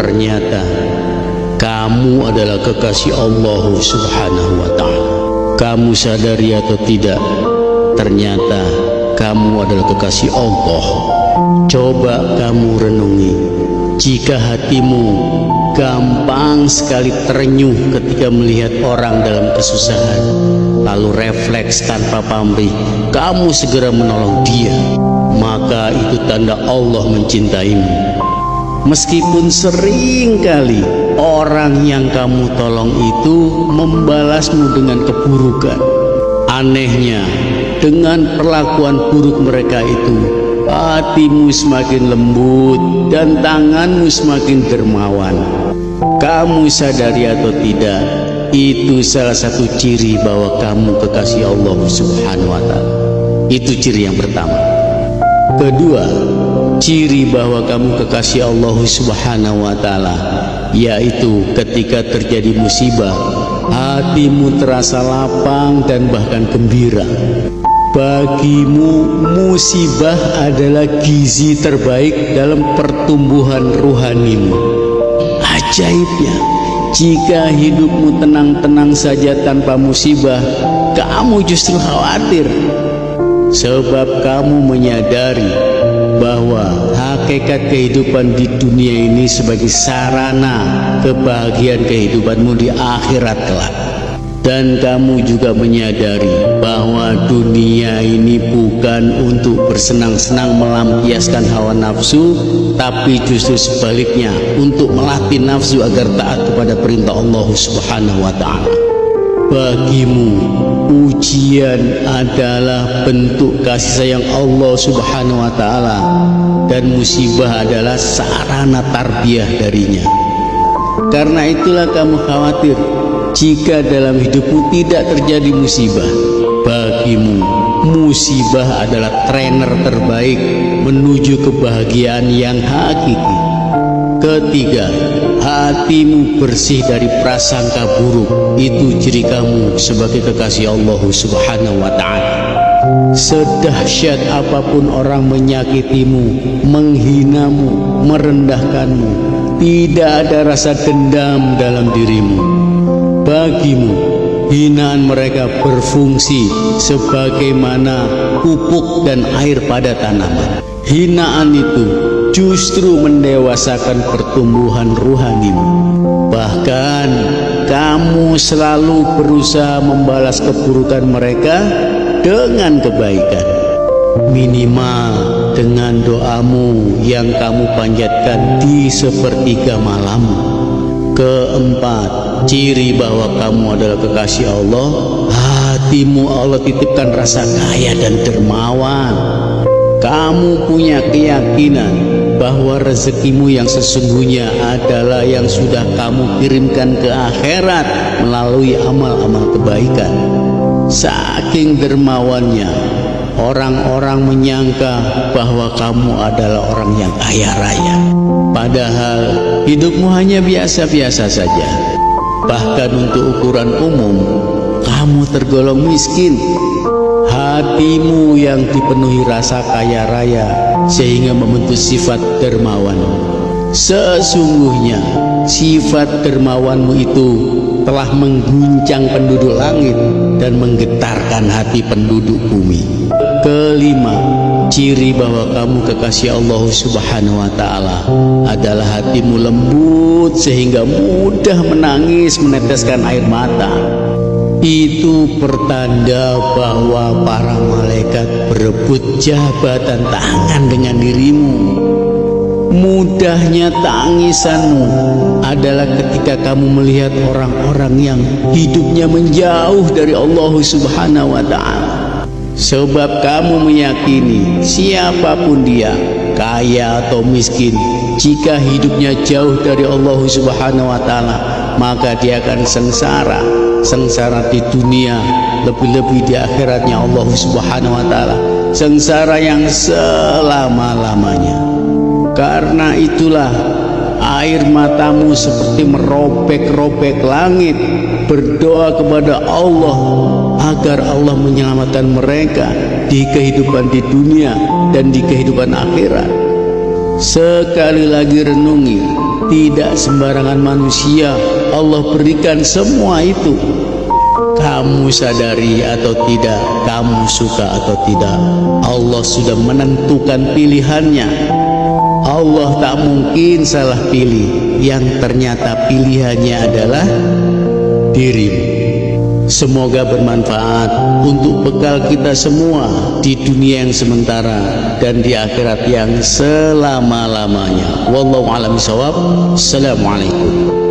ternyata kamu adalah kekasih Allah Subhanahu wa ta'ala. Kamu sadari atau tidak, ternyata kamu adalah kekasih Allah. Coba kamu renungi, jika hatimu gampang sekali terenyuh ketika melihat orang dalam kesusahan, lalu refleks tanpa pamrih kamu segera menolong dia, maka itu tanda Allah mencintaimu. Meskipun sering kali orang yang kamu tolong itu membalasmu dengan keburukan, anehnya dengan perlakuan buruk mereka itu, hatimu semakin lembut dan tanganmu semakin dermawan. Kamu sadari atau tidak, itu salah satu ciri bahwa kamu kekasih Allah Subhanahu wa ta'ala. Itu ciri yang pertama. Kedua, ciri bahwa kamu kekasih Allah Subhanahu wa ta'ala, yaitu ketika terjadi musibah, hatimu terasa lapang dan bahkan gembira. Bagimu musibah adalah gizi terbaik dalam pertumbuhan rohanimu. Ajaibnya, jika hidupmu tenang-tenang saja tanpa musibah, kamu justru khawatir. Sebab kamu menyadari bahwa hakikat kehidupan di dunia ini sebagai sarana kebahagiaan kehidupanmu di akhirat kelak. Dan kamu juga menyadari bahwa dunia ini bukan untuk bersenang-senang melampiaskan hawa nafsu, tapi justru sebaliknya untuk melatih nafsu agar taat kepada perintah Allah Subhanahu wa ta'ala. Bagimu ujian adalah bentuk kasih sayang Allah Subhanahu wa ta'ala, dan musibah adalah sarana tarbiyah darinya. Karena itulah kamu khawatir jika dalam hidupmu tidak terjadi musibah. Bagimu musibah adalah trainer terbaik menuju kebahagiaan yang hakiki. Ketiga, hatimu bersih dari prasangka buruk. Itu ciri kamu sebagai kekasih Allah Subhanahu wa ta'ala. Sedahsyat apapun orang menyakitimu, menghinamu, merendahkanmu, tidak ada rasa dendam dalam dirimu. Bagimu, hinaan mereka berfungsi sebagaimana pupuk dan air pada tanaman. Hinaan itu justru mendewasakan pertumbuhan rohanimu. Bahkan kamu selalu berusaha membalas keburukan mereka dengan kebaikan, minimal dengan doamu yang kamu panjatkan di sepertiga malammu. Keempat, ciri bahwa kamu adalah kekasih Allah, hatimu Allah titipkan rasa kaya dan dermawan. Kamu punya keyakinan bahwa rezekimu yang sesungguhnya adalah yang sudah kamu kirimkan ke akhirat melalui amal-amal kebaikan. Saking dermawannya, orang-orang menyangka bahwa kamu adalah orang yang kaya raya, padahal hidupmu hanya biasa-biasa saja. Bahkan untuk ukuran umum, kamu tergolong miskin. Hatimu yang dipenuhi rasa kaya raya sehingga membentuk sifat dermawan. Sesungguhnya sifat dermawanmu itu telah mengguncang penduduk langit dan menggetarkan hati penduduk bumi. Kelima, ciri bahwa kamu kekasih Allah Subhanahu wa ta'ala adalah hatimu lembut sehingga mudah menangis, meneteskan air mata. Itu pertanda bahwa para malaikat berebut jabatan tangan dengan dirimu. Mudahnya tangisanmu adalah ketika kamu melihat orang-orang yang hidupnya menjauh dari Allah Subhanahu wa ta'ala. Sebab kamu meyakini siapapun dia, kaya atau miskin, jika hidupnya jauh dari Allah Subhanahu wa ta'ala, maka dia akan sengsara di dunia, lebih-lebih di akhiratnya Allah Subhanahu wa ta'ala, sengsara yang selama-lamanya. Karena itulah air matamu seperti merobek-robek langit, berdoa kepada Allah agar Allah menyelamatkan mereka di kehidupan di dunia dan di kehidupan akhirat. Sekali lagi renungi, tidak sembarangan manusia Allah berikan semua itu. Kamu sadari atau tidak, kamu suka atau tidak, Allah sudah menentukan pilihannya. Allah tak mungkin salah pilih, yang ternyata pilihannya adalah dirimu. Semoga bermanfaat untuk bekal kita semua di dunia yang sementara dan di akhirat yang selama-lamanya. Wallahu a'lam bishawab. Assalamualaikum.